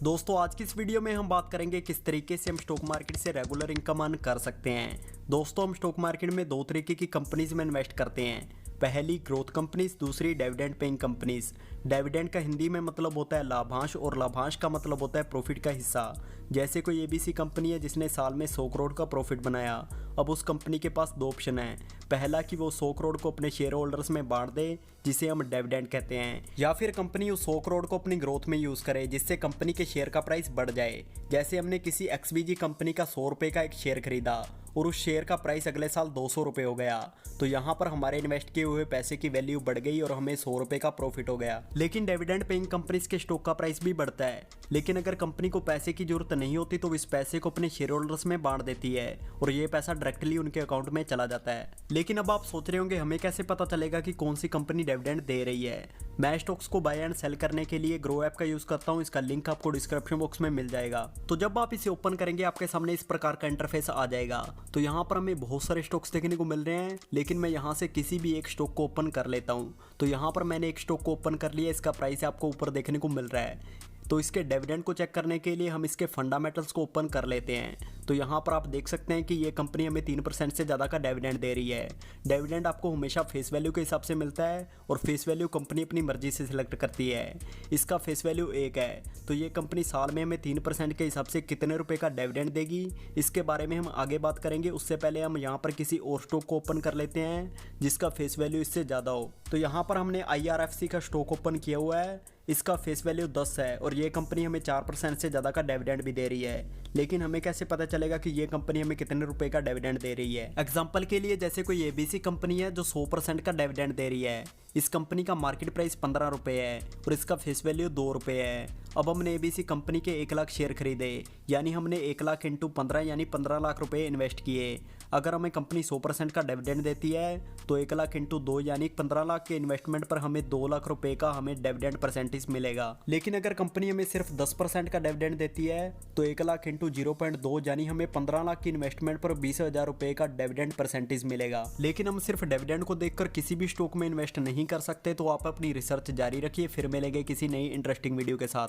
दोस्तों आज की इस वीडियो में हम बात करेंगे किस तरीके से हम स्टॉक मार्केट से रेगुलर इनकम अर्न कर सकते हैं। दोस्तों हम स्टॉक मार्केट में दो तरीके की कंपनीज में इन्वेस्ट करते हैं। पहली ग्रोथ कंपनीज, दूसरी डिविडेंड पेइंग कंपनीज। डिविडेंड का हिंदी में मतलब होता है लाभांश और लाभांश का मतलब होता है प्रॉफिट का हिस्सा। जैसे कोई एबीसी कंपनी है जिसने साल में 100 करोड़ का प्रॉफिट बनाया। अब उस कंपनी के पास दो ऑप्शन है, पहला कि वो 100 करोड़ को अपने शेयर होल्डर्स में बांट दे जिसे हम डिविडेंड कहते हैं, या फिर कंपनी उस 100 करोड़ को अपनी ग्रोथ में यूज करे जिससे कंपनी के शेयर का प्राइस बढ़ जाए। जैसे हमने किसी एक्सबीजी कंपनी का 100 रुपये का एक शेयर खरीदा और उस शेयर का प्राइस अगले साल 200 रुपये हो गया, तो यहाँ पर हमारे इन्वेस्ट किए हुए पैसे की वैल्यू बढ़ गई और हमें 100 रुपये का प्रॉफिट हो गया। लेकिन डिविडेंड पेइंग कंपनीज के स्टॉक का प्राइस भी बढ़ता है, लेकिन अगर कंपनी को पैसे की जरूरत नहीं होती तो इस पैसे को अपने शेयर होल्डर्स में बांट देती है और ये पैसा डायरेक्टली उनके अकाउंट में चला जाता है। लेकिन अब आप सोच रहे होंगे हमें कैसे पता चलेगा कि कौन सी कंपनी डिविडेंड दे रही है। मैं स्टॉक्स को बाय एंड सेल करने के लिए ग्रो ऐप का यूज करता हूँ, इसका लिंक आपको डिस्क्रिप्शन बॉक्स में मिल जाएगा। तो जब आप इसे ओपन करेंगे आपके सामने इस प्रकार का इंटरफेस आ जाएगा। तो यहाँ पर हमें बहुत सारे स्टॉक्स देखने को मिल रहे हैं, लेकिन मैं यहाँ से किसी भी एक स्टॉक को ओपन कर लेता हूँ। तो यहाँ पर मैंने एक स्टॉक को ओपन कर लिया, इसका प्राइस आपको ऊपर देखने को मिल रहा है। तो इसके डिविडेंड को चेक करने के लिए हम इसके फंडामेंटल्स को ओपन कर लेते हैं। तो यहाँ पर आप देख सकते हैं कि ये कंपनी हमें 3% से ज़्यादा का डिविडेंड दे रही है। डिविडेंड आपको हमेशा फेस वैल्यू के हिसाब से मिलता है और फेस वैल्यू कंपनी अपनी मर्जी से सिलेक्ट करती है। इसका फेस वैल्यू 1 है, तो ये कंपनी साल में हमें 3% के हिसाब से कितने रुपए का डिविडेंड देगी इसके बारे में हम आगे बात करेंगे। उससे पहले हम यहाँ पर किसी और स्टॉक को ओपन कर लेते हैं जिसका फेस वैल्यू इससे ज़्यादा हो। तो यहाँ पर हमने IRFC का स्टॉक ओपन किया हुआ है, इसका फेस वैल्यू 10 है और ये कंपनी हमें 4% से ज़्यादा का डिविडेंड भी दे रही है। लेकिन हमें कैसे पता चलेगा कि ये कंपनी हमें कितने रुपए का डिविडेंड दे रही है। एग्जांपल के लिए जैसे कोई एबीसी कंपनी है जो 100% का डिविडेंड दे रही है। इस कंपनी का मार्केट प्राइस 15 रुपये है और इसका फेस वैल्यू 2 रुपये है। अब हमने एबीसी कंपनी के 1 लाख शेयर खरीदे, यानी हमने 1 लाख इंटू 15 यानी 15 लाख रुपए इन्वेस्ट किए। अगर हमें कंपनी 100% का डिविडेंड देती है तो 1 लाख इंटू 2 यानी 15 लाख के इन्वेस्टमेंट पर हमें 2 लाख रुपए का हमें डिविडेंड परसेंटेज मिलेगा। लेकिन अगर कंपनी हमें सिर्फ 10% का डिविडेंड देती है तो 1 लाख इंटू 0.2 यानी हमें 15 लाख की इन्वेस्टमेंट पर 20,000 रुपए का डिविडेंड परसेंटेज मिलेगा। लेकिन हम सिर्फ डिविडेंड को देखकर किसी भी स्टॉक में इन्वेस्ट नहीं कर सकते, तो आप अपनी रिसर्च जारी रखिए। फिर मिलेंगे किसी नई इंटरेस्टिंग वीडियो के साथ।